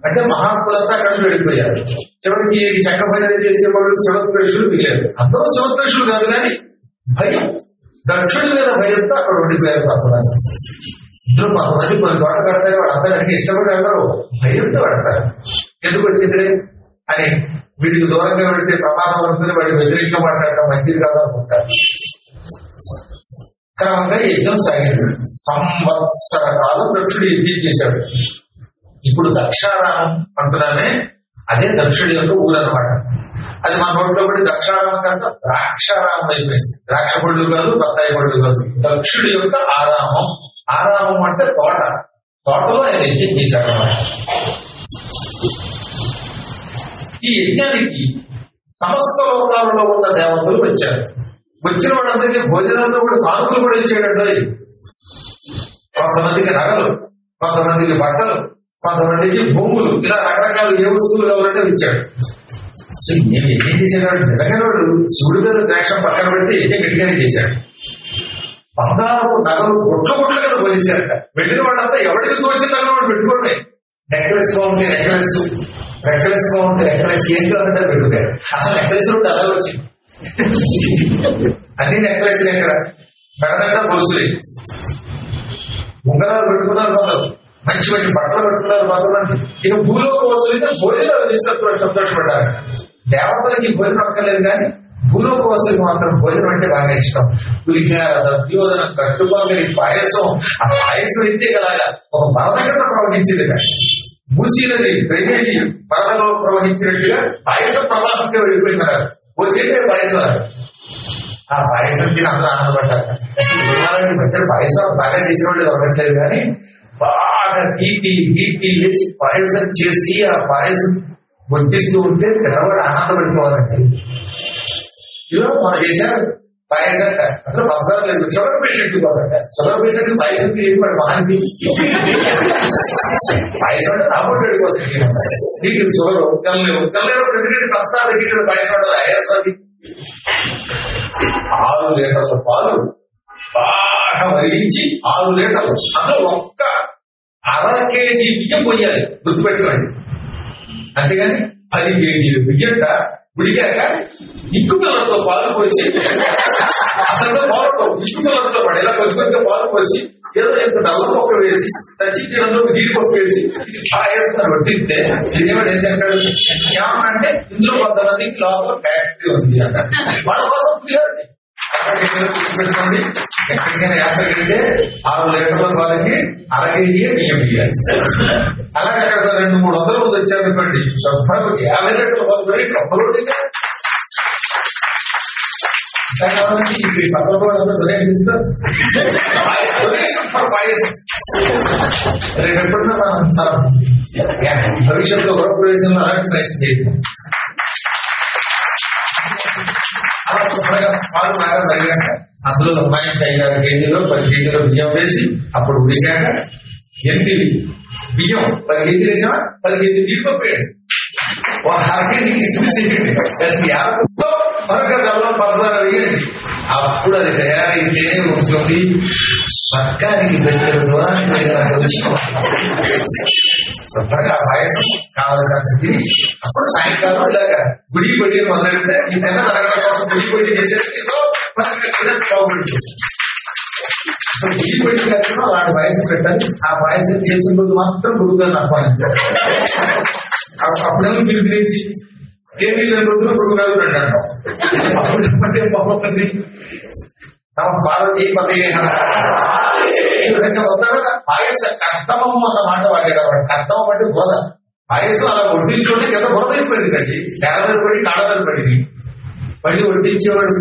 అంటే మహాత్ములంతా అక్కడికి వెళ్ళిపోయారు. చివరికి చక్రభజన చేసేవాళ్ళు శివద్వేషులు మిగిలారు. అందరూ శివద్వేషులు కాదు కానీ భయం, దక్షుడి మీద భయంతో అక్కడ ఉండిపోయారు. కొంతమంది ఇందులో కొంతమంది కొన్ని తోట కడతారు, వాడు అందరికీ ఇష్టపడి వెళ్తారు, భయంతో పెడతారు. ఎందుకు వచ్చింది అని వీటికి దూరంగా వెళితే ప్రమాదం ఉంటుంది, వాడి వ్యతిరేకంగా మాట్లాడటం మంచిది కాదు అనుకుంటారు. క్రమంగా యజ్ఞం సాగింది. సంవత్సర కాలం దక్షుడు యజ్ఞం చేశాడు. ఇప్పుడు దక్షారామం అంటున్నామే, అదే దక్షుడి యొక్క ఊరు అనమాట. అది మన నోట్లో పడి దక్షారామం కాదు ద్రాక్షారామం అయిపోయింది. ద్రాక్ష పళ్ళు కాదు, బత్తాయి పళ్ళు కాదు, దక్షుడి యొక్క ఆరామం. ఆరామం అంటే తోట. తోటలో ఆయన యజ్ఞం చేశాడనమాట. ఈ యజ్ఞానికి సమస్త లోకాలలో ఉన్న దేవతలు వచ్చారు. వచ్చిన వాళ్ళందరికీ భోజనంలో కూడా కానుకలు కూడా ఇచ్చేటట్టు. కొంతమందికి నగలు, కొంతమందికి బట్టలు, కొంతమందికి భూములు, ఇలా రకరకాల ఏ వస్తువులు కావాలంటే ఇచ్చాడు. అసలు ఏం చేసేవాడు? నిజంగా వాడు శివుడి మీద ద్రాక్షం పక్కన పెట్టి యజ్ఞం గట్టిగానే చేశాడు. బంగారపు నగలు గుట్ల గుట్లుగా పోలీసారట. వెళ్ళిన వాళ్ళంతా ఎవరికి తోచిన నగలు వాడు పెట్టుకోండి. నెక్లెస్ గా ఉంటే నెక్లెస్, నెక్లెస్ గా ఉంటే నెక్లెస్, ఏం కావాలంటే పెట్టుకుంటారు. అసలు నెక్లెస్ ఉంటే అలా వచ్చింది. అన్ని నెక్లెస్లు ఎక్కడ మెడదంతా గొలుసులే, ఉంగరాలు పెట్టుకున్నారు కొందరు, మంచి మంచి బట్టలు పెట్టుకున్నారు కొంతమంది. ఇక భూలోక వసూలైతే భోజనాలు తీసుకొచ్చి సంతోషపడ్డారు. దేవతలకి భోజనం అక్కర్లేదు కానీ భూలోక వసూలు మాత్రం భోజనం అంటే బాగా ఇష్టం. పులిహార, దద్యోధనం, కట్టుబాగలి, పాయసం. ఆ పాయసం అయితే కలాగా ఒక వరదగంట ప్రవహించింది. కానీ మూసీనది డ్రైనేజీ వరదలో ప్రవహించినట్టుగా పాయసం ప్రవాహంగా వెళ్ళిపోయినారు. పోసేటే పాయసం. ఆ పాయసం తిని అందరూ ఆనందపడ్డారు. అసలు మధ్య పాయసం బాగా చేసిన వాళ్ళు దొరకట్లేదు కానీ బాగా తీపి వేసి పాయసం చేసి ఆ పాయసం వడ్డిస్తూ ఉంటే తెల్లవాడు ఆనందపడిపోవాలండి. ఇలా మనం చేశారు పాయసం. అంటే మసాలా లేదు, షుగర్ పేషెంట్ కోసంట. షుగర్ పేషెంట్ పాయసం తీయడం మహానికి పాయసం అంటే రాబోయేడు కోసం నీకు షుగర్ తెల్లలేవు ఎందుకంటే కష్టాలు దగ్గర పాయసం ఉండదు. ఆయాసాది 6 లీటర్ల పాలు బాగా మరిగించి 6 లీటర్లు అందులో ఒక్క అర కేజీ బియ్యం పోయాలి, గుర్తుపెట్టుకోండి. అంతేగాని 10 కేజీలు బియ్యంట ఉడికాక ఇక్కు పిల్లలతో పాలు పోసి, అసలు పాలతో ఇక్కు పిల్లలతో పాటు ఇలా కొంచెం పాలు పోసి ఏదో ఎంత నల్ల మొక్క వేసి చచ్చినంలో జీడిపప్పు వేసి వేస్తున్నారు వడ్డిస్తే ఇదేవాడు ఏం చెప్పాడు ఏమనంటే ఇందులో కొంతమందికి లోపల ఫ్యాక్టరీ ఉంది అన్న వాళ్ళ కోసం పులిహోరండి. పెట్టుకోండి, ఎక్కడికైనా యాత్రకి వెళ్తే 6 లీటర్ల పాలకి అర కేజీ బియ్యం ఇయ్యాలి. అలాగే అక్కడ 200-300 మంది వచ్చారనుకోండి, శుభ్రంగా 50 లీటర్ల పాలు కూడా ఇక్కడ ఒక్కరోజు పక్కన కూడా డొనేషన్ ఇస్తారు. డొనేషన్ ఫర్ పాయసం. రేపు ఎప్పుడన్నా మనం భవిష్యత్తులో గృహప్రవేశంలో అలాంటి పాయసం చేయాలి. అలా శుభ్రంగా పాలు బాగా మరిగాక అందులో అమ్మాయి 5-6 కేజీలో 10 కేజీలో బియ్యం వేసి అప్పుడు ఉడికాక 8 బియ్యం 10 కేజీలు వేసామా 10 కేజీ జీడిపప్పు వేయండి. ఒక అర కేజీ కిస్మిస్ మరొక బెల్లం పసరా వేయండి. అప్పుడు అది తయారైతే వస్తుంది స్వర్గానికి దగ్గర దూరానికి వచ్చి శుభ్రంగా పాయసం కావాల్సిన తిని అప్పుడు సాయంకాలం ఇలాగా గుడి పొడి మొదలెడితే ఈ తెల్ల నరగల కోసం గుడి పొడి చేసేసి బాగుపడి గుడి పొడి చేసిన అలాంటి పాయసం పెట్టాలి. ఆ పాయసం చేసిన రోజు మాత్రం గురువుగారిని ఆహ్వానించారు. అప్పుడేమో మీరు తినేది ఏమీ లేని రోజులు గురువుగారు రండి అంటాం. అప్పుడు ఏమంటే బాగుంటుంది తమ పార్వతీ పదే పాయసం కర్తమం అన్న మాట వాడే కాబట్టి కర్తమం అంటే బురద. పాయసం అలా వడ్డిస్తుంటే కదా బురద అయిపోయింది కండి, నేల మీద పడి కాళ్ళ మీద పడింది. మళ్ళీ వడ్డించేవాడు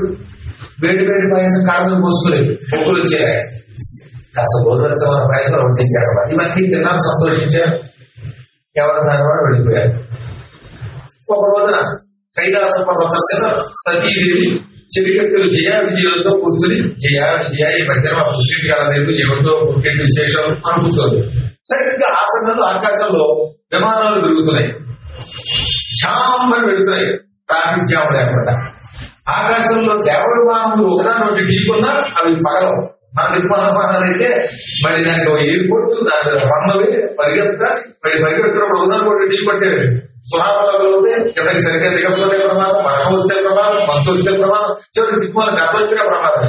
వేడి వేడి పాయసం కాళ్ళ మీద పోసుకోలేదు, పొక్కులు వచ్చాయి. కాస్త గోరువెచ్చమైన పాయసం వడ్డించాడు. ఇవన్నీ తిన్నాను, సంతోషించారు. ఎవరి దాని వాడు వెళ్ళిపోయారు. ఒక రోజున కైలాస పర్వతం మీద సతీదేవి చెలికత్తులు జయ విజయులతో కూర్చుని జయ విజయ ఈ మధ్య మా పుష్టి కాలేదు ఎవరితో పుట్టి విశేషం అనుకుంటుంది. సరిగ్గా ఆ సమయంలో ఆకాశంలో విమానాలు తిరుగుతున్నాయి, జామని వెళుతున్నాయి, ట్రాఫిక్ జామ్ లేకుండా. ఆకాశంలో దేవ విమానములు ఒకదాని ఒకటి ఢీకున్నా అవి పగలవు, మన విమానాలు అయితే మరి దానికి ఎయిర్పోర్ట్ రన్నవే పరిగెత్తాలి, మరి పరిగెత్తినప్పుడు ఉదయం కూడా ఢీ పట్టేవి. సునాపలతో కిందకి సరిగ్గా దిగకపోతే ప్రమాదం, మరణం వస్తే ప్రమాదం, మంచు వస్తే ప్రమాదం, చివరికి దిక్కుమాల గర్భ వచ్చిన ప్రమాదం.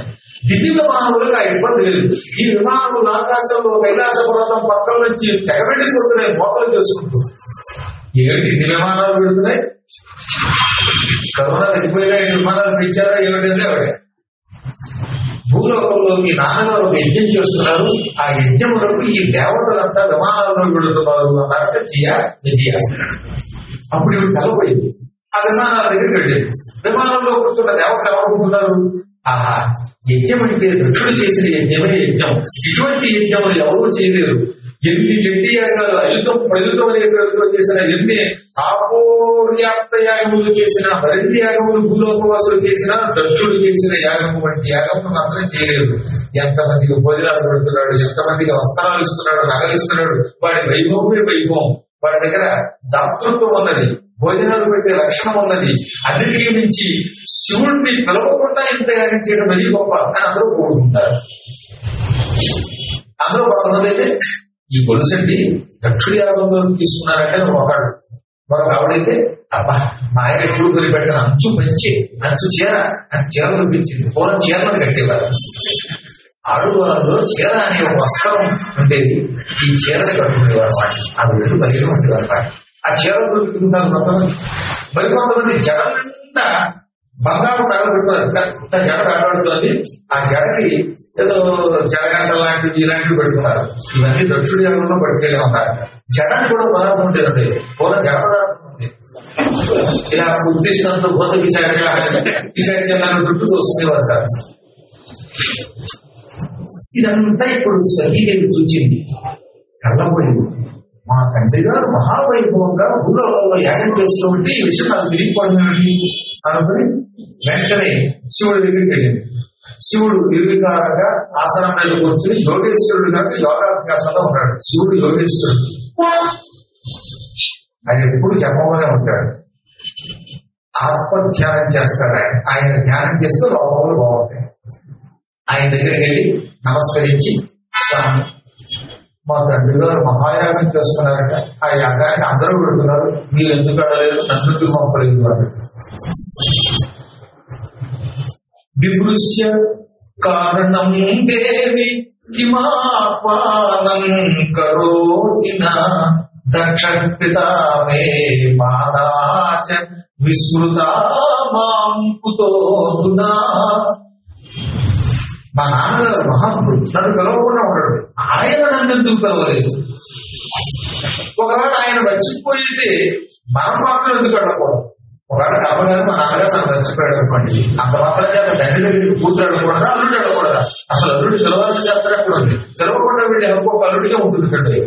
దివ్య విమానములకు ఆ ఇబ్బంది లేదు. ఈ విమానములు ఆకాశంలో కైలాస పర్వతం పక్కల నుంచి తెగబెట్టిపోతున్నాయి, మోతలు చేసుకుంటూ. ఏమిటి ఇన్ని విమానాలు పెడుతున్నాయి? కరోనా తగ్గిపోయినా ఇన్ని విమానాలు పెంచారా ఏమిటంటే ఆవిడ భూలోకంలోకి నాన్నగారు ఒక యజ్ఞం చేస్తున్నారు. ఆ యజ్ఞములకు ఈ దేవతలంతా విమానాల్లో వెళుతున్నారు అన్నారంటే విజయ. అప్పుడు ఇవి తలపోయింది. ఆ విమానాల దగ్గరికి వెళ్ళింది. విమానంలో కూర్చున్న దేవతలు ఎవరుకుంటున్నారు? ఆహా, యజ్ఞం అంటే దక్షుడు చేసిన యజ్ఞమే యజ్ఞం. ఇటువంటి యజ్ఞములు ఎవరూ చేయలేరు. ఎన్ని చెడ్డి యాగాలు అయుతం అనే పేరుతో చేసిన, ఎన్ని ఆపోర్యాప్త యాగములు చేసిన, మరిన్ని యాగములు భూలోకవాసులు చేసిన, దక్షుడు చేసిన యాగము వంటి యాగములు మాత్రం చేయలేదు. ఎంతమందికి భోజనాలు పెడుతున్నాడు, ఎంతమందికి వస్త్రాలు ఇస్తున్నాడు, నగలిస్తున్నాడు. వాడి వైభవమే వైభవం. వాడి దగ్గర దాతృత్వం ఉన్నది, భోజనాలు పెట్టే లక్షణం ఉన్నది. అన్నిటికీ మించి శివుడిని పిలవకుండా ఇంత యాగం చేయడం మరీ గొప్ప అని అందరూ కోరుకుంటారు. అందరూ కొంతమంది అయితే ఈ గొలుసండి దక్షుడి యాగంలో తీసుకున్నారంటే ఒకడు, మరొక ఆవిడైతే అబ్బా మా ఆయన ఎప్పుడు కొనిపెట్టిన అంచు పెంచి అంచు చీర చీరలు పెంచింది. పూర్వం చీరలను కట్టేవారు. ఆడువాళ్ళలో చీర అనే ఒక వస్త్రం ఉండేది. ఈ చీరని కట్టుకునేవారు. అది వెళ్ళి బయలు ఉండేవారు. ఆ చీరలు దొరుకుతుంటారు కొంతమంది. మరి కొంతమంది జడ నిండా బంగారు నగలు పెట్టున్నారు. జడ కాపాడుతుంది. ఆ జడకి ఏదో జడగంట లాంటివి ఇలాంటివి పెట్టుకున్నారు. ఇవన్నీ దక్షుడి యాగంలో పట్టుకెళ్ళే ఉన్నారు. జడాన్ని కూడా పదార్థం ఉండేదండి. పూర్వం జడ పదార్థం ఉంది. ఇలా ఉద్దేశంతో భూత పిశాచాలను దుట్టుకు వస్తుందేవారు కాదు. ఇదంతా ఇప్పుడు సహీదేవి చూచింది. కళ్ళపోయింది. మా తండ్రి గారు మహావైభవంగా భూలోకంలో యాగం చేస్తూ ఉంటే ఈ విషయం నాకు తెలియకపోయింది అనుకుని వెంటనే శివుడి దగ్గరికి వెళ్ళింది. శివుడు నిర్వికారంగా ఆసనం మీద కూర్చుని యోగేశ్వరుడు కనుక యోగాభ్యాసంలో ఉన్నాడు. శివుడు యోగేశ్వరుడు. ఆయన ఎప్పుడు జపంలోనే ఉంటాడు. ఆత్మధ్యానం చేస్తాడు. ఆయన ధ్యానం చేస్తే లోపంలో బాగుంటాయి. ఆయన దగ్గరికి వెళ్ళి నమస్కరించి, స్వామి మా తండ్రి గారు మహాయాగం చేస్తున్నారట, ఆ యాగాన్ని అందరూ పెడుతున్నారు, మీరు ఎందుకు అడలేదు, నన్ను పంపలేదు వాడు. విమృశ్య కారణం దేవి కిమాపానం కరోతి దక్ష పితా మే మాతాచ విస్మృతా మాం కుతోదునా. మా నాన్నగారు మహాత్ముడు, నన్ను పిలవకుండా ఉన్నాడు. ఆయన నన్ను ఎందుకు పిలవలేదు? ఒకవేళ ఆయన మర్చిపోయితే మనం మాత్రం ఎందుకు అడగకూడదు? ఒకవేళ అమ్మగారు మా నాన్నగారు నన్ను మర్చిపోయాడు అనుకోండి, అంత మాత్రం తండ్రి దగ్గరికి కూతురు అడగకూడదా, అల్లుడు అడగకూడదా? అసలు అల్లుడు పిలవాలని చేస్తారు ఎక్కడ ఉంది? పిలవకుండా వీళ్ళు ఎవరికో అల్లుడిగా ఉంటుంది కండి.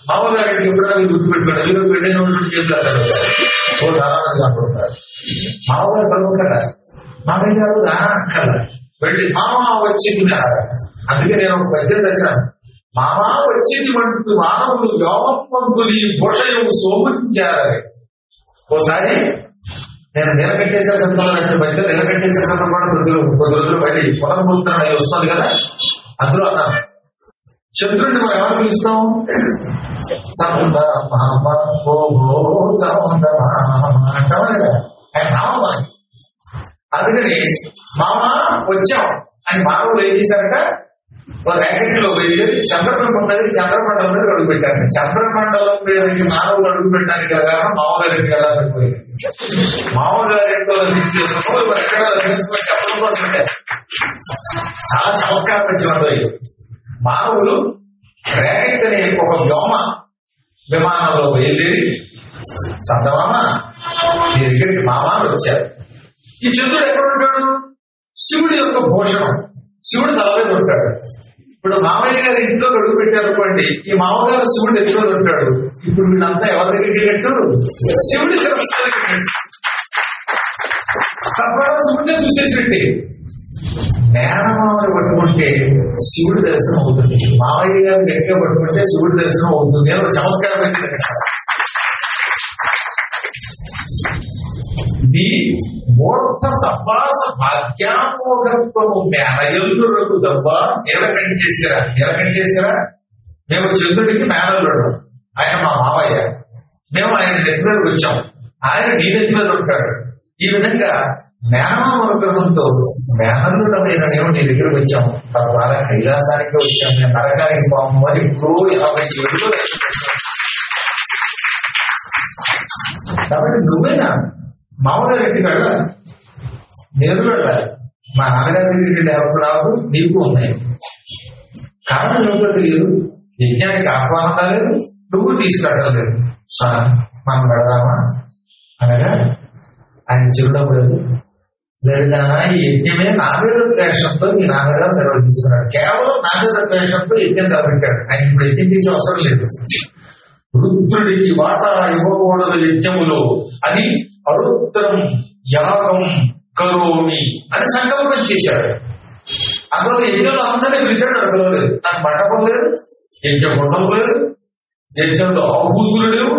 మామగారికి ఎప్పుడైనా మీరు గుర్తుపెట్టుకోండి, వీళ్ళు పెళ్ళైన వాళ్ళు చేస్తారు కదా, ఓ చాలా మంది అనుకుంటారు. మామగారు పిలవక్కర్లా, మామయ్య గారు రానక్కర్లా, వెళ్ళి మామ వచ్చింది. అందుకే నేను ఒక పద్యం తెచ్చాను. మామా వచ్చింది వంటి మానవులు యోగపంతులు ఈ భూషయం సోముంచారని. ఓసారి నేను నిలబెట్టేసే సంతలో రాసిన పద్యం, నిలబెట్టేసే సందర్భంలో కొద్ది రోజులు మళ్ళీ పునర్భూతం వస్తుంది కదా, అందులో అన్నాను, చంద్రుడిని మనం ఎవరు పిలుస్తాం? చంద మామ ఓహో చంద మామ అంటామా కదా, ఆయన నామ. అందుకని మామ వచ్చాం అని మానవులు ఏం చేశారట, ర్యాకెట్ లో వెళ్ళి చంద్రమండలం మీద చంద్రమండలం మీద అడుగు పెట్టారు. చంద్రమండలం మీద మానవులు అడుగు పెట్టడానికి గల కారణం మామగారికి వెళ్ళాలనిపోయింది. మామగారింట్లో చేసుకుని మరి ఎక్కడ చెప్పడం కోసం చాలా చమత్కారం పెట్టినట్టు. మానవులు ర్యాకెట్ అనే ఒక వ్యోమ విమానంలో వెళ్ళి చందమామ మీ దగ్గరికి మామాలు వచ్చారు. ఈ చంద్రుడు ఎక్కడ ఉంటాడు? శివుడి యొక్క భూషణం, శివుడు తల మీద ఉంటాడు. ఇప్పుడు మామయ్య గారు ఇంట్లో అడుగు పెట్టారు అనుకోండి, ఈ మామగారు శివుడు ఎక్కడ ఉంటాడు. ఇప్పుడు వీళ్ళంతా ఎవరి దగ్గరికి వెళ్ళట్టు? శివుడి శిరస్సు శివుడినే చూసేసినట్టే. మేనమామని పట్టుకుంటే శివుడి దర్శనం అవుతుంది, మామయ్య గారు గట్టిగా పట్టుకుంటే శివుడి దర్శనం అవుతుంది అని ఒక చమత్కారం. నీ మూర్త సభాస ఆజ్ఞామోఘత్వము మేనయల్లురకు దవ్వ ఎలకంటేశ్వరా మేము చంద్రుడికి మేనల్లుడు, ఆయన మా మావయ్య, మేము ఆయన నెత్తి మీదకి వచ్చాం, ఆయన నీ నెత్తి మీద ఉంటాడు. ఈ విధంగా మేనమామ అనుగ్రహంతో మేనల్లుడమైన మేము నీ దగ్గరకు వచ్చాము, తద్వారా కైలాసానికి వచ్చాము, మేము నరకానికి పోము అని ఇప్పుడు 50 ఏళ్ళు. కాబట్టి నువ్వేనా మామగారి ఇంటికి వెళ్ళాలి, నేను వెళ్ళాలి, మా నాన్నగారి దగ్గరికి డెవలప్ రావు నీకు ఉన్నాయి. కారణం ఏమిటో తెలియదు, యజ్ఞానికి ఆహ్వానం రాలేదు, నువ్వు తీసుకెళ్ళడం లేదు. మనం పెడదామా అనగా ఆయన చిరునవ్వులేదు. లేదానా ఈ యజ్ఞమే నాగేంద్ర ద్వేషంతో మీ నాన్నగారు నిర్వహిస్తున్నాడు, కేవలం నాగేంద్ర ద్వేషంతో యజ్ఞం నిలబెట్టాడు. ఆయన ఇప్పుడు యజ్ఞం చేసే అవసరం లేదు. రుద్రుడికి వాటా ఇవ్వకూడదు యజ్ఞములో అని అరుద్రం యాగం కరోమి అని సంకల్పం చేశాడు. అందులో యజ్ఞంలో అందరినీ పిలిచాడు, అడగలేదు. నాకు మండపం లేదు, యజ్ఞ గుండం లేదు, యజ్ఞంలో ఆహుతులు లేవు,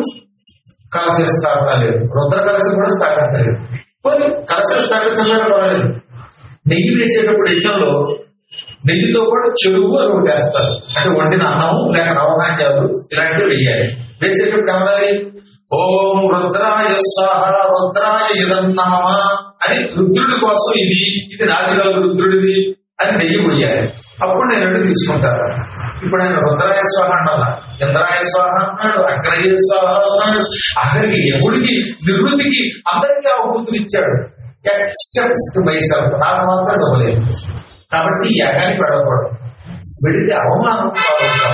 కలశ స్థాపన లేదు, రుద్ర కలశం కూడా స్థాపించలేదు. మరి కలశం స్థాపించలేదు పర్వాలేదు. నెయ్యి వేసేటప్పుడు యజ్ఞంలో నెయ్యితో కూడా చెరువు అని ఒకటి వేస్తారు, అంటే వండిన అన్నం లేక నవధాన్యాలు ఇలాంటివి వేయాలి. వేసేటప్పుడు ఏమనాలి, ఓం రుద్రాయ స్వాహ రుద్రాయ యదన్నమ అని రుద్రుడి కోసం ఇది నాది కాదు రుద్రుడిది అని నెయ్యి పోయాలి. అప్పుడు నేను రెండు తీసుకుంటాను. ఇప్పుడు ఆయన రుద్రాయ స్వాహ అన్నాడు, ఇంద్రాయ స్వాహ అన్నాడు, అగ్రయ స్వాహ అన్నాడు. అక్కడికి ఎవడికి నివృత్తికి అందరికీ అవబుద్ధులు ఇచ్చాడు, ఎక్సెప్ట్ మైసెల్ఫ్, నాకు మాత్రం ఇవ్వలేదు. కాబట్టి ఈ యాగానికి వెళ్ళకూడదు, వెళితే అవమానం కావచ్చు.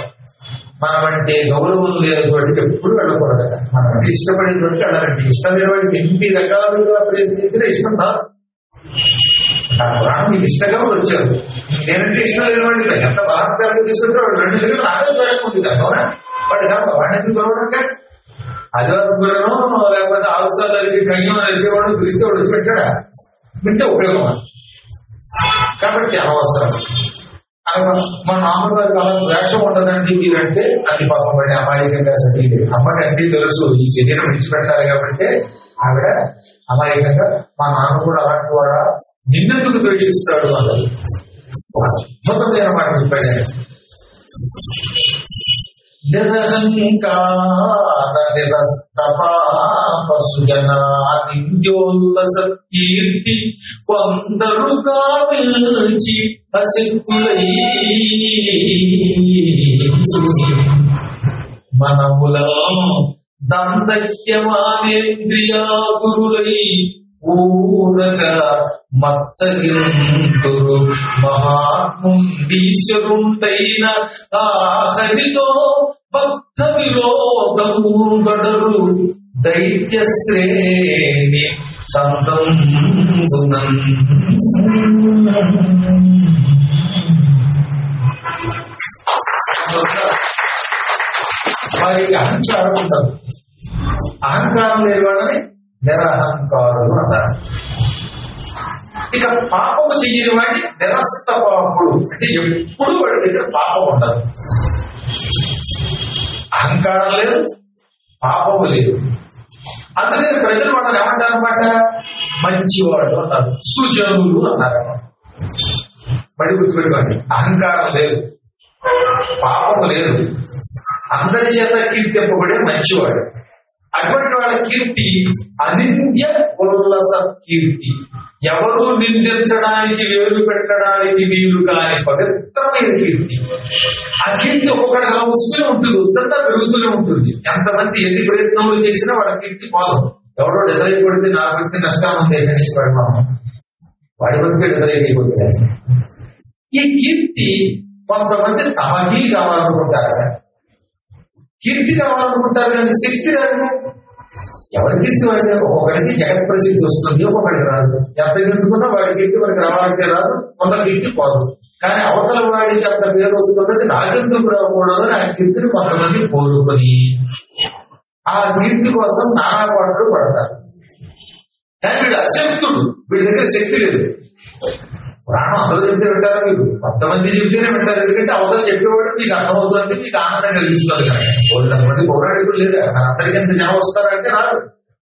మనమంటే గౌరవం లేని చోటికి ఎప్పుడు వెళ్ళకూడదు కదా. మనమంటే ఇష్టపడే చోటికి వెళ్ళాలంటే ఇష్టం లేని వాడికి ఎన్ని రకాలుగా ప్రయత్నించినా ఇష్టం కాదు. నా పురాణం మీకు ఇష్టంగా వచ్చారు, నేనంటే ఇష్టం లేని వాడికి ఎంత బలాత్కారంగా తీసుకుంటే వాడు 2 దగ్గర నాకే ద్వేషం ఉంది కదా. వాడు కాదు వాడిని గౌరవంగా అదివరకులను లేకపోతే ఆవసాలు అరిచి కయ్యం అరిచేవాడు పిలిస్తే వాడు వచ్చి పెట్టాడా, వింటే ఉపయోగం. కాబట్టి అనవసరం. మా నాన్నగారికి అలా ద్వేషం ఉండదండి మీరంటే అది పాపం పడి అమాయకంగా సరిగ్గా అమ్మకి అన్ని తెలుసు, ఈ శరీరం విడిచిపెట్టాలి కాబట్టి ఆవిడ అమాయకంగా మా నాన్న కూడా అలాంటి వాడా నిన్నెందుకు ద్వేషిస్తాడు అన్నది ఒక అద్భుతమైన మాట చెప్పాడు. నిరహంకార నిరస్తపాపసుజనానింద్యోల్లసకీర్తి కొందరు కావిల్చి అశక్తులై మనములను దందహ్యమానేంద్రియాగురులై ఊరగ మత్సగింతురు మహాత్ముండీశ్వరుండైన ఆహరితో భక్త విరోధము గడరు దైత్య శ్రేణి సంతంబునం. వారికి అహంకారం ఉండదు. అహంకారం లేని వాళ్ళని నిరహంకారులు అంటారు. ఇక పాపము చెయ్యని వాడిని నిరస్త పాపుడు, అంటే ఎప్పుడు వాడి దగ్గర పాపం ఉండదు. అహంకారం లేదు, పాపము లేదు. అందుకని ప్రజలు వాళ్ళని ఏమంటారు అన్నమాట, మంచివాడు అన్నారు, సుజనులు అన్నారు. మళ్ళీ గుర్తుపెట్టుకోండి, అహంకారం లేదు, పాపము లేదు, అందరి చేత కీర్తింపబడే మంచివాడు. అటువంటి వాళ్ళ కీర్తి అనింద్య ఉల్లస కీర్తి, ఎవరు నిందించడానికి వేలు పెట్టడానికి వీలు కాని పవిత్రమైన కీర్తి. ఆ కీర్తి ఒక్కొక్కటి అలా వస్తూనే ఉంటుంది, ఉద్దంతా పెరుగుతూనే ఉంటుంది. ఎంతమంది ఎన్ని ప్రయత్నములు చేసినా వాళ్ళ కీర్తి పోదు. ఎవరో డిజైన్ కొడితే నాకు వచ్చే నష్టాలు ఉంది వాడి వరకు డిజైన్ అయిపోతుంది. ఈ కీర్తి కొంతమంది తమకి కావాలనుకుంటారు, కీర్తి కావాలనుకుంటారు కానీ శక్తి రాదు. ఎవరి కీర్తి వాడితే ఒకరికి జగత్ ప్రసిద్ధి వస్తుంది, ఒకరికి రాదు. ఎంత గెలుచుకున్నా వాడి కీర్తి వాడికి రావాలంటే రాదు, కొంత కీర్తి పోదు. కానీ అవతల వాడికి అంత పేరు వస్తున్నది నాకెందుకు రాకూడదు అని ఆ కీర్తిని కొంతమంది కోరుకొని ఆ కీర్తి కోసం నానా పాటలు పడతారు. కానీ వీడు అశక్తుడు, వీడి దగ్గర శక్తి లేదు. ప్రాణం అందరూ చెప్తే వింటారా మీరు? కొంతమంది చెప్తేనే వింటారు, ఎందుకంటే అవతల చెప్పేవాడు మీకు అర్థమవుతుంది, మీకు ఆనందం కలిగిస్తుంది. కానీ 100 మంది పోరాడేప్పుడు లేదు. మన అందరికీ ఎంత జనం వస్తారంటే రాదు.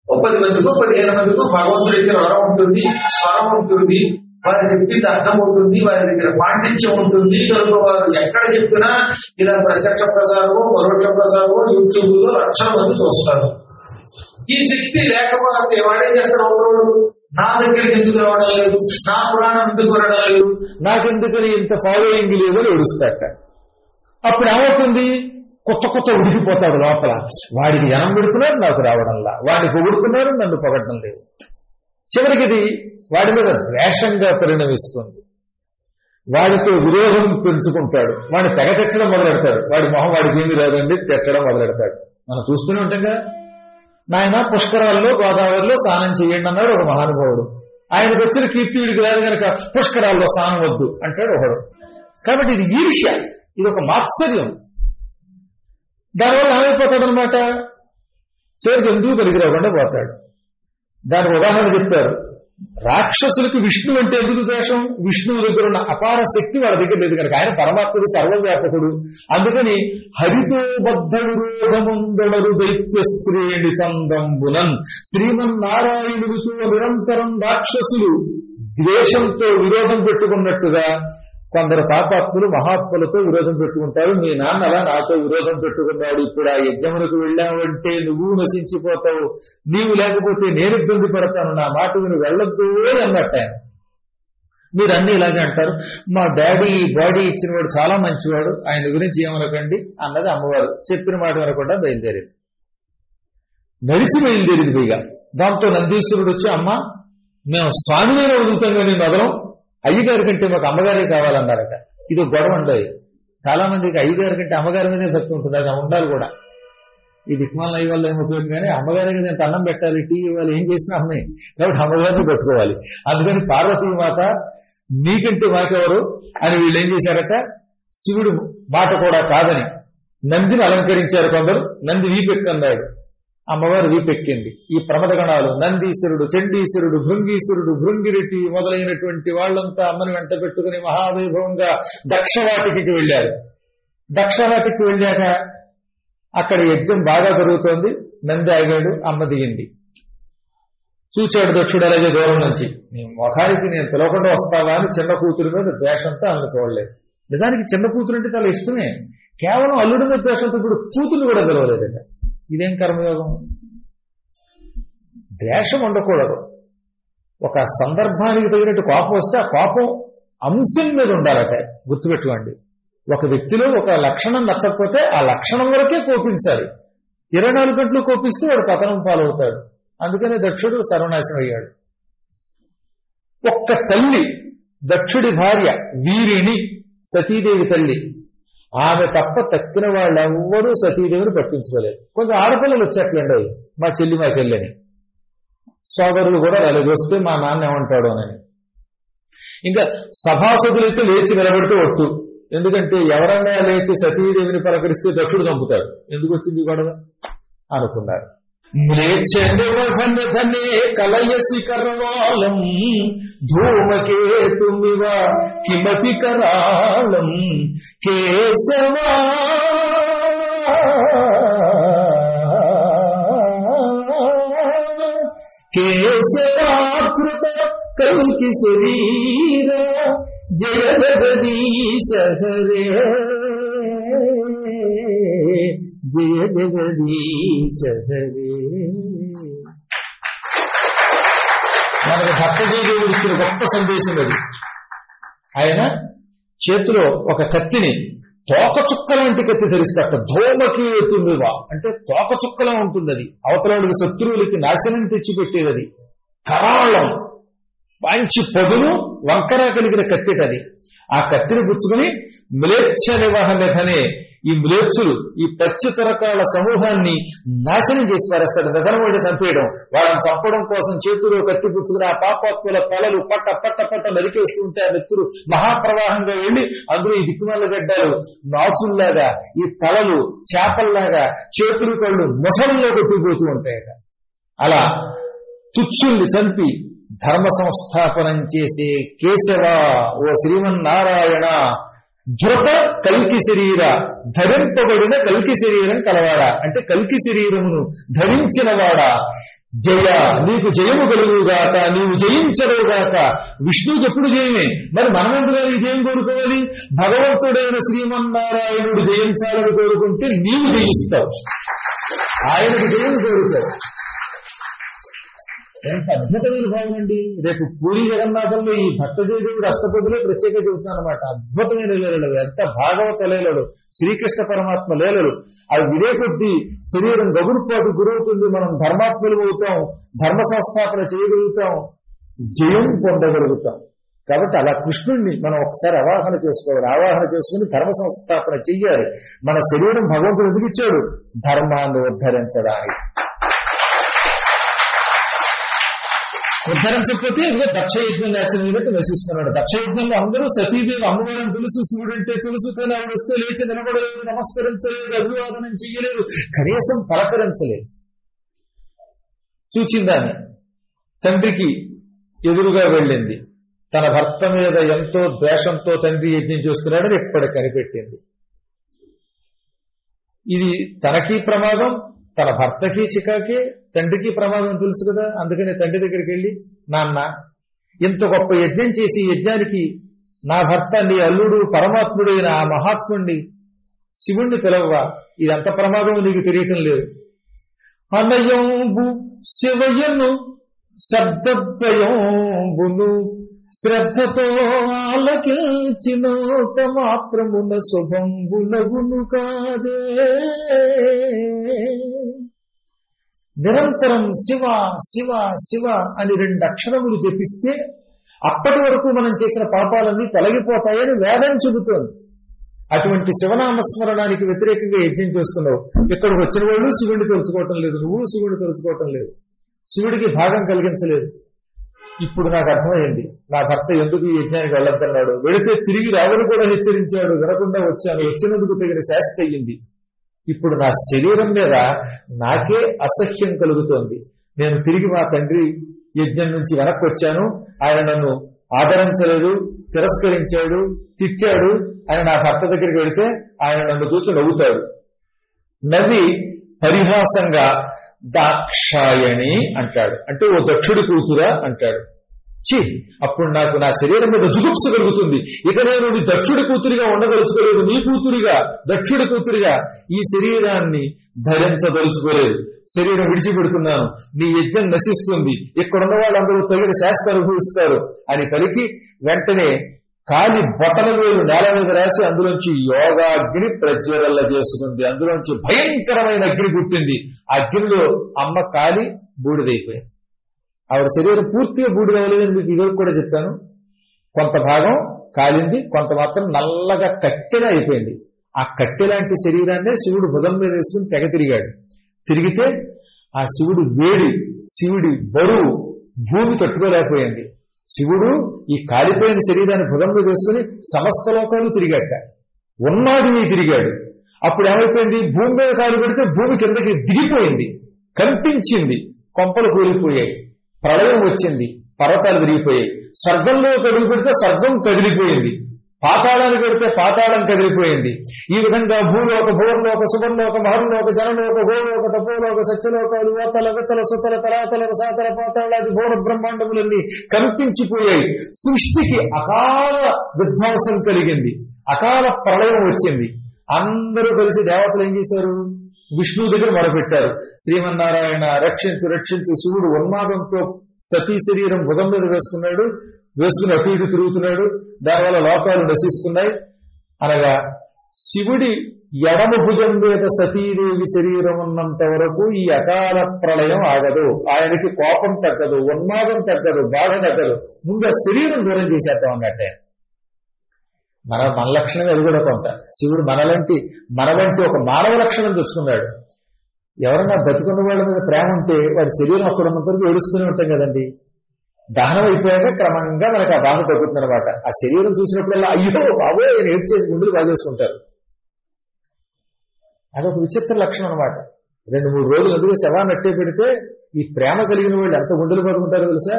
10 మందికో 15 మందికో భగవంతుడు ఇచ్చిన వరం ఉంటుంది, స్వరం ఉంటుంది, వారు చెప్పింది అర్థమవుతుంది, వారి దగ్గర పాండిత్యం ఉంటుంది కనుక వారు ఎక్కడ చెప్పినా ఇలా ప్రత్యక్ష ప్రసారమో పరోక్ష ప్రసారమో యూట్యూబ్ లో లక్షల మంది చూస్తారు. ఈ శక్తి లేకపోతే వాడేం చేస్తారు? ఒకరోడు నా దగ్గరికి ఎందుకు రావడం లేదు, నా పురాణం ఎందుకు రావడం లేదు, నాకెందుకని ఇంత ఫాలోయింగ్ లేదు అని ఏడుస్తాట. అప్పుడు ఏమవుతుంది? కొత్త కొత్త ఉడికిపోతాడు లోపల. వాడికి జనం పెడుతున్నారు, నాకు రావడంలా. వాడిని పొగుడుతున్నారు, నన్ను పొగడడం లేదు. చివరికి ఇది వాడి మీద ద్వేషంగా పరిణమిస్తుంది. వాడితో విరోధం పెంచుకుంటాడు. వాడిని తెగ తెచ్చడం మొదలెడతాడు. వాడి మొహం వాడికి ఏమి రాదండి, తెచ్చడం మొదలెడతాడు. మనం చూస్తూనే ఉంటాం కదా. నాయన పుష్కరాల్లో గోదావరిలో స్నానం చేయండి అన్నాడు ఒక మహానుభావుడు. ఆయనకు వచ్చిన కీర్తి వీడికి రాదు కనుక పుష్కరాల్లో స్నానం వద్దు అంటాడు ఒకడు. కాబట్టి ఇది ఈర్ష్య, ఇది ఒక మాత్సర్యం. దానివల్ల ఏమైపోతాడు అనమాట, చివరికి ఎందుకు పనికిరాకుండా పోతాడు. దానికి ఉదాహరణ చెప్తారు. రాక్షసులకు విష్ణు అంటే ఎందుకు ద్వేషం? విష్ణువు దగ్గర ఉన్న అపార శక్తి వాళ్ళ దగ్గర లేదు కనుక. ఆయన పరమాత్ముడు, సర్వవ్యాపకుడు. అందుకని హరితో బద్ధ విరోధముందడు దైత్యశ్రేణి చందంబునన్ శ్రీమన్నారాయణుడితో నిరంతరం రాక్షసులు ద్వేషంతో విరోధం పెట్టుకున్నట్టుగా కొందరు పాపాత్ములు మహాత్ములతో విరోధం పెట్టుకుంటారు. మీ నాన్న అలా నాతో విరోధం పెట్టుకున్నాడు, ఇప్పుడు ఆ యజ్ఞములకు వెళ్ళావంటే నువ్వు నశించిపోతావు, నీవు లేకపోతే నేను ఇబ్బంది పడతాను, నా మాట నువ్వు వెళ్ళొద్దు అన్నట్టు ఆయన. మీరు అన్ని ఇలాగే అంటారు. మా డాడీ బాడీ ఇచ్చిన వాడు చాలా మంచివాడు, ఆయన గురించి ఏమనకండి అన్నది అమ్మవారు. చెప్పిన మాట వినకుండా బయలుదేరింది. నడిచి బయలుదేరింది పైగా. దాంతో నందీశ్వరుడు వచ్చి, అమ్మ మేము స్వామిని వదులుతాం కానీ నగరం, అయ్యగారి కంటే మాకు అమ్మగారే కావాలన్నారట. ఇది గొడవ ఉండదు. చాలా మందికి అయ్యగారి కంటే అమ్మగారి మీదే భక్తి ఉంటుంది, అది ఉండాలి కూడా. ఈ దిక్మాల అయ్య వల్ల ఏమి ఉపయోగం కానీ అమ్మగారికి నేను అన్నం పెట్టాలి, టీ ఇవ్వాలి, ఏం చేసినా అమ్మే కాబట్టి అమ్మగారిని పెట్టుకోవాలి. అందుకని పార్వతీ మాత నీకంటే మాకెవరు అని వీళ్ళు ఏం చేశారట, శివుడు మాట కూడా కాదని నందిని అలంకరించారు కొందరు. నంది వీపెక్కన్నాడు, అమ్మవారు వీపెక్కింది. ఈ ప్రమదగణాలు నందీశ్వరుడు, చండీశ్వరుడు, భృంగీశ్వరుడు, భృంగిరెడ్డి మొదలైనటువంటి వాళ్ళంతా అమ్మని వెంట పెట్టుకుని మహావైభవంగా దక్షవాటికి వెళ్ళారు. దక్షవాటికి వెళ్ళాక అక్కడ యజ్ఞం బాగా జరుగుతోంది. నంది ఆగాడు, అమ్మ దిగింది. చూచాడు దక్షుడు అలాగే దూరం నుంచి. నీ ముఖానికి నేను పిలవకుండా వస్తావా అని చిన్న కూతురు మీద ద్వేషంతో ఆమెను చూడలేదు. నిజానికి చిన్న కూతురు అంటే చాలా ఇష్టమే, కేవలం అల్లుడి మీద ద్వేషంతో ఇప్పుడు కూతురు కూడా పిలవలేదట. ఇదేం కర్మయోగం? ద్వేషం ఉండకూడదు. ఒక సందర్భానికి తగినట్టు కోపం వస్తే ఆ కోపం అంశం మీద ఉండాలట. గుర్తుపెట్టుకోండి, ఒక వ్యక్తిలో ఒక లక్షణం నచ్చకపోతే ఆ లక్షణం వరకే కోపించాలి. 24 గంటలు కోపిస్తే వాడు పతనం పాలవుతాడు. అందుకనే దక్షుడు సర్వనాశనం అయ్యాడు. ఒక్క తల్లి, దక్షుడి భార్య వీరిని, సతీదేవి తల్లి, ఆమె తప్ప తక్కిన వాళ్ళు ఎవ్వరూ సతీదేవిని పట్టించుకోలేదు. కొంచెం ఆడపిల్లలు వచ్చేట్లండి, మా చెల్లి అని. సోదరులు కూడా అలాగే వస్తే మా నాన్న ఏమంటాడు అని. ఇంకా సభాసదులైతే లేచి నిలబడితే ఒట్టు. ఎందుకంటే ఎవరన్నా లేచి సతీదేవిని పలకరిస్తే దక్షుడు చంపుతాడు. ఎందుకు వచ్చింది గొడవ అనుకున్నారు. కలయసి కరవాలం ధూమకేతుమివ కిమపి కరాళం కేశవా కేశవాకృత కైకి శరీర జయ జగదీశ హరే జయ జగదీశ హరే. మనకు భక్తజీవుడు ఇచ్చిన గొప్ప సందేశం అది. ఆయన చేతిలో ఒక కత్తిని, తోకచుక్క లాంటి కత్తి ధరిస్తాట. ధూమకేతుమివ అంటే తోకచుక్కలా ఉంటుంది అది. అవతల శత్రువులకి నాశనం తెచ్చిపెట్టేది అది. కరాళం మంచి పదును వంకర కలిగిన కత్తిటది. ఆ కత్తిని పుచ్చుకుని మ్లేచ్ఛ నివహననే ఈ మ్లేచ్చులు, ఈ పచ్చితరకాల సమూహాన్ని నాశనం చేసి పారేస్తాడు. నిధనం అంటే చంపేయడం. వాళ్ళని చంపడం కోసం చేతులు కత్తి పుచ్చుకుని ఆ పాపాత్ముల తలలు పట్ట పట్ట పట్ట నరికేస్తూ ఉంటే ఆ నెత్తురు మహాప్రవాహంగా వెళ్లి అందులో ఈ దిక్కుమాల గడ్డాలు నాచుల్లాగా, ఈ తలలు చేపల్లాగా, చేతులు కళ్ళు మొసళ్ళలో కొట్టుకుపోతూ ఉంటాయట. అలా తుచ్చుల్ని చంపి ధర్మ సంస్థాపనం చేసే కేశవ, ఓ శ్రీమన్నారాయణ, ధృత కల్కి శరీర, ధరింపబడిన కల్కి శరీరం కలవాడా అంటే కల్కి శరీరమును ధరించినవాడా, జయ నీకు జయము కలుగుగాక, నీవు జయించరుగాక. విష్ణువుకి ఎప్పుడు జయమే, మరి మనం ఎందుకు ఈ జయం కోరుకోవాలి? భగవంతుడైన శ్రీమన్నారాయణుడు జయించాలని కోరుకుంటే నీవు జయిస్తావు, ఆయనకు జయం కోరుతావు. ఎంత అద్భుతమైన భావం అండి. రేపు పూరి జగన్నాథంలో ఈ భక్తదేవుడు అష్టపదులే ప్రత్యేక చెబుతున్నాను అనమాట. అద్భుతమైన లీలలు, ఎంత భాగవత లీలలు, శ్రీకృష్ణ పరమాత్మ లీలలు. అవి వినే కొద్దీ శరీరం గగురుపాటు గురవుతుంది, మనం ధర్మాత్ములు అవుతాం, ధర్మ సంస్థాపన చేయగలుగుతాం, జయం పొందగలుగుతాం. కాబట్టి అలా కృష్ణుణ్ణి మనం ఒకసారి ఆవాహన చేసుకోవాలి. ఆవాహన చేసుకుని ధర్మ సంస్థాపన చెయ్యాలి. మన శరీరం భగవంతుడు ఎందుకు ఇచ్చాడు? ధర్మాన్ని ఉద్ధరించడానికి. ఉద్ధరించకపోతే ఇదిగో దక్షయజ్ఞం నేర్చినట్టు నశిస్తున్నాడు. దక్షయజ్ఞంలో అందరూ సతీదేవి అమ్మవారిని తెలుసు, శివుడు అంటే తెలుసు, కానీ ఆవిడ వస్తే లేచి నిలబడలేదు, నమస్కరించలేదు, అభివాదనం చెయ్యలేదు, కనీసం పలకరించలేదు. చూచిందాన్ని తండ్రికి ఎదురుగా వెళ్ళింది. తన భర్త మీద ఎంతో ద్వేషంతో తండ్రి యజ్ఞం చేస్తున్నాడని ఎప్పటి కనిపెట్టింది. ఇది తనకి ప్రమాదం, తన భర్తకి చికాకే, తండ్రికి ప్రమాదం తెలుసు కదా. అందుకని తండ్రి దగ్గరికి వెళ్ళి, నాన్న ఇంత గొప్ప యజ్ఞం చేసి యజ్ఞానికి నా భర్త నీ అల్లుడు పరమాత్ముడైన ఆ మహాత్ముణ్ణి శివుణ్ణి పిలవ్వా, ఇదంత ప్రమాదం నీకు తెలియటం లేదు. అనయంబు శివయను శబ్దద్వయంబును శ్రద్ధతో ఆలకించినోక మాత్రమున శుభంబునగును కాదే. నిరంతరం శివ శివ శివ అని 2 అక్షరములు జపిస్తే అప్పటి వరకు మనం చేసిన పాపాలన్నీ తొలగిపోతాయని వేదం చెబుతోంది. అటువంటి శివనామస్మరణానికి వ్యతిరేకంగా యజ్ఞం చేస్తున్నావు. ఇక్కడికి వచ్చిన వాళ్ళు శివుడిని తెలుసుకోవటం లేదు, నువ్వు శివుడిని తెలుసుకోవటం లేదు, శివుడికి భాగం కలిగించలేదు. ఇప్పుడు నాకు అర్థమైంది, నా భర్త ఎందుకు ఈ యజ్ఞానికి వెళ్ళొద్దన్నాడు. వెళితే తిరిగి రావని కూడా హెచ్చరించాడు, వినకుండా వచ్చాను, వచ్చినందుకు తగిన శాస్తి అయ్యింది. ఇప్పుడు నా శరీరం మీద నాకే అసహ్యం కలుగుతోంది. నేను తిరిగి మా తండ్రి యజ్ఞం నుంచి వెనక్కి వచ్చాను. ఆయన నన్ను ఆదరించలేదు, తిరస్కరించాడు, తిట్టాడు. ఆయన నా భర్త దగ్గరికి వెళితే ఆయన నన్ను చూసి నవ్వుతాడు. నవ్వి పరిహాసంగా దాక్షాయణి అంటాడు, అంటే ఓ దక్షుడి కూతురా అంటాడు. చి, అప్పుడు నాకు నా శరీరం మీద జుగుప్స కలుగుతుంది. ఇక నేను నీ దక్షుడి కూతురిగా ఉండదలుచుకోలేదు, నీ కూతురిగా, దక్షుడి కూతురిగా ఈ శరీరాన్ని ధరించదలుచుకోలేదు. శరీరం విడిచిపెడుతున్నాను, నీ యజ్ఞం నశిస్తుంది, ఇక్కడున్న వాళ్ళందరూ తగిన శాస్త్ర అనుభవిస్తారు అని పలికి వెంటనే కాలి బొటన వేలు నేల మీద రాసి అందులోంచి యోగాగ్ని ప్రజ్వరల్ల చేసుకుంది. అందులోంచి భయంకరమైన అగ్ని పుట్టింది. ఆ అగ్నిలో అమ్మ కాలి బూడిదైపోయింది. ఆవిడ శరీరం పూర్తిగా బూడిదవ్వలేదని మీకు ఇదివరకు కూడా చెప్పాను. కొంత భాగం కాలింది, కొంత మాత్రం నల్లగా కట్టెలా అయిపోయింది. ఆ కట్టెలాంటి శరీరాన్నే శివుడు భుజం మీద వేసుకుని తెగ తిరిగాడు. తిరిగితే ఆ శివుడు వేడి, శివుడి బరువు భూమి తట్టుకోలేకపోయింది. శివుడు ఈ కాలిపోయిన శరీరాన్ని భుజం మీద వేసుకుని సమస్త లోకాలు తిరిగాట, ఉన్మాదిని తిరిగాడు. అప్పుడు ఏమైపోయింది, భూమి మీద కాలు పెడితే భూమి కిందకి దిగిపోయింది, కంపించింది, కొంపలు కూలిపోయాయి, ప్రళయం వచ్చింది, పర్వతాలు విరిగిపోయాయి. స్వర్గంలో కడుగు పెడితే స్వర్గం కదిలిపోయింది, పాతాళాన్ని పెడితే పాతాళం కదిలిపోయింది. ఈ విధంగా భూలోక, భూర్లోక, సువర్లోక, మహర్లోక, జనలోక, గోలోక, తపోలోక, సత్యలోకాలు, ఓతల, వితల, సుతల, తలాతల, రసాతల, పాతాళాది భూర బ్రహ్మాండములన్నీ కంపించిపోయాయి. సృష్టికి అకాల విధ్వంసం కలిగింది, అకాల ప్రళయం వచ్చింది. అందరూ కలిసి దేవతలు ఏం చేశారు, విష్ణువు దగ్గర మొరపెట్టారు. శ్రీమన్నారాయణ రక్షించు రక్షించు. శివుడు ఉన్మాదంతో సతీ శరీరం భుజం మీద వేసుకుని అటు ఇటు తిరుగుతున్నాడు, దానివల్ల లోకాలు నశిస్తున్నాయి అనగా శివుడి ఎడమ భుజం మీద సతీదేవి శరీరం ఉన్నంత వరకు ఈ అకాల ప్రళయం ఆగదు. ఆయనకి కోపం తగ్గదు, ఉన్మాదం తగ్గదు, బాధ తగ్గదు. ముందు శరీరం దూరం చేసేద్దాం అన్నట్టే. మన లక్షణమే అది కూడా కొంత. శివుడు మన వంటి ఒక మానవ లక్షణం తెచ్చుకున్నాడు. ఎవరన్నా బతుకున్న వాళ్ళ మీద ప్రేమ ఉంటే వాడి శరీరం అక్కడ ఉన్నంతవరకు ఏడుస్తూనే ఉంటాం కదండి. దహనం అయిపోయాక క్రమంగా మనకు ఆ బాధ తగ్గుతుంది అనమాట. ఆ శరీరం చూసినప్పుడల్లా అయ్యో బాబో నేను ఏడ్చేసి గుండెలు బాగా చేసుకుంటారు. అదొక విచిత్ర లక్షణం అనమాట. 2-3 రోజులు అందుకే శవాన్ని అట్టే పెడితే ఈ ప్రేమ కలిగిన వాళ్ళు ఎంత గుండెలు పడుకుంటారో తెలుసా.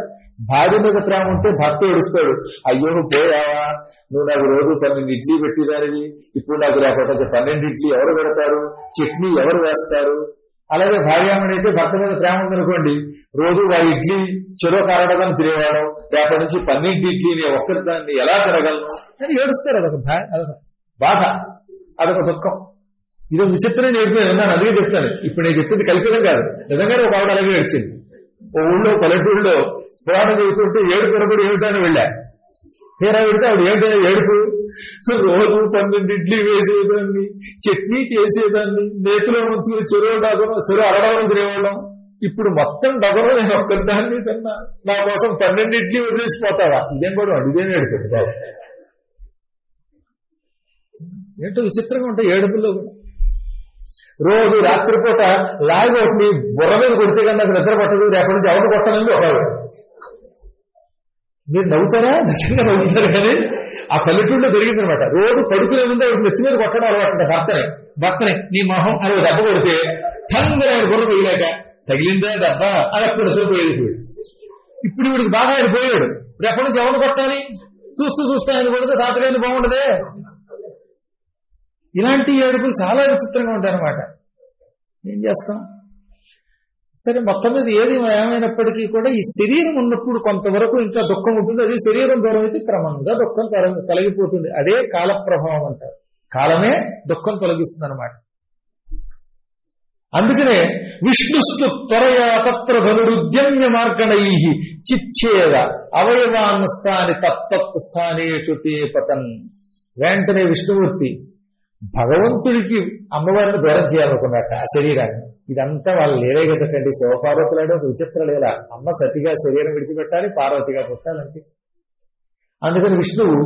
భార్య మీద ప్రేమ ఉంటే భర్త ఏడుస్తాడు, అయ్యో పోయావా, నువ్వు నాకు రోజు 12 ఇడ్లీ పెట్టేదానివి, ఇప్పుడు నాకు లేకపోతే 12 ఇడ్లీ ఎవరు పెడతారు, చట్నీ ఎవరు వేస్తారు అలాగే భార్యామణి అయితే భర్త మీద ప్రేమ ఉందనుకోండి, రోజు వారి ఇడ్లీ చెరో కారడదని తినేవాడు, రేపటి నుంచి 12 ఇడ్లీని ఒక్కరి దాన్ని ఎలా తినగలను అని ఏడుస్తారు. అదొక బాధ, అదొక దుఃఖం. ఇదో విచిత్రం నేర్పినాను విన్నాను, అందుకే చెప్తాను. ఇప్పుడు నేను చెప్పింది కల్పితం కాదు, నిజంగానే ఒక ఆవిడ అలాగే ఏడ్చింది. ఓ ఊళ్ళో పల్లెటూళ్ళలో పురాణం చదువుతుంటే ఏడుపు కొరబడి ఏమిటాన్ని వెళ్ళా. తీరా పెడితే ఆవిడ ఏమిటో ఏడుపు, రోజు 12 ఇడ్లీ వేసేదాన్ని, చట్నీ చేసేదాన్ని, నేతిలో ఉంచుకుని చెరువు అరడవరం తినేవాళ్ళం. ఇప్పుడు మొత్తం డబలో నేను ఒక్కదాన్ని తిన్నా, నా కోసం 12 ఇడ్లీ వదిలేసిపోతావా? ఇదేం కూడా ఇదేం ఏడుపు బాబు. ఏంటో విచిత్రంగా ఉంటాయి ఏడుపుల్లో కూడా. రోజు రాత్రిపూట లాగి ఒకటి బుర్ర మీద కొడితే కన్నా నిద్ర పట్టదు, రేపటి నుంచి ఎవరు కొట్టాలని ఒకడు. మీరు నవ్వుతారా? నిజంగా నవ్వుతారు. కానీ ఆ పల్లెటూళ్ళలో జరిగిందనమాట. రోజు పడుకునే ముందు ఆవిడ నెత్తి మీద కొట్టడం అలవాటు. భర్తని నీ మొహం అని దెబ్బ కొడితే ఠంగా ఆయన బుర్ర పోయలేక తగిలిందా దెబ్బ అని అప్పుడు నిద్రపోయేది. ఇప్పుడు వీడికి బాగా ఆయన పోయాడు, రేపటి నుంచి ఎవరు కొట్టాలి? చూస్తూ ఆయన కొడితే తాతగారిని బాగుండదే. ఇలాంటి ఏడుపులు చాలా విచిత్రంగా ఉంటాయి అన్నమాట. ఏం చేస్తాం? సరే, మొత్తం మీద ఏది ఏమైనప్పటికీ కూడా ఈ శరీరం ఉన్నప్పుడు కొంతవరకు ఇంకా దుఃఖం ఉంటుంది. అదే శరీరం దూరం అయితే క్రమంగా దుఃఖం తొలగిపోతుంది. అదే కాల ప్రభావం అంటారు. కాలమే దుఃఖం తొలగిస్తుంది అనమాట. అందుకనే విష్ణుస్తు త్వరయా తత్ర ధనురుద్యమ్య మార్గణై చిచ్ఛేద అవయవాన్ స్థాని తత్తత్ స్థానేషు తే పతన్. వెంటనే విష్ణుమూర్తి భగవంతుడికి అమ్మవారిని దూరం చేయాలనుకున్నట్ట ఆ శరీరాన్ని. ఇదంతా వాళ్ళు లేరే కదండి, శివపార్వతులాడే ఒక విచిత్ర లేలా. అమ్మ సతిగా శరీరం విడిచిపెట్టాలి, పార్వతిగా పుట్టాలంటే. అందుకని విష్ణువు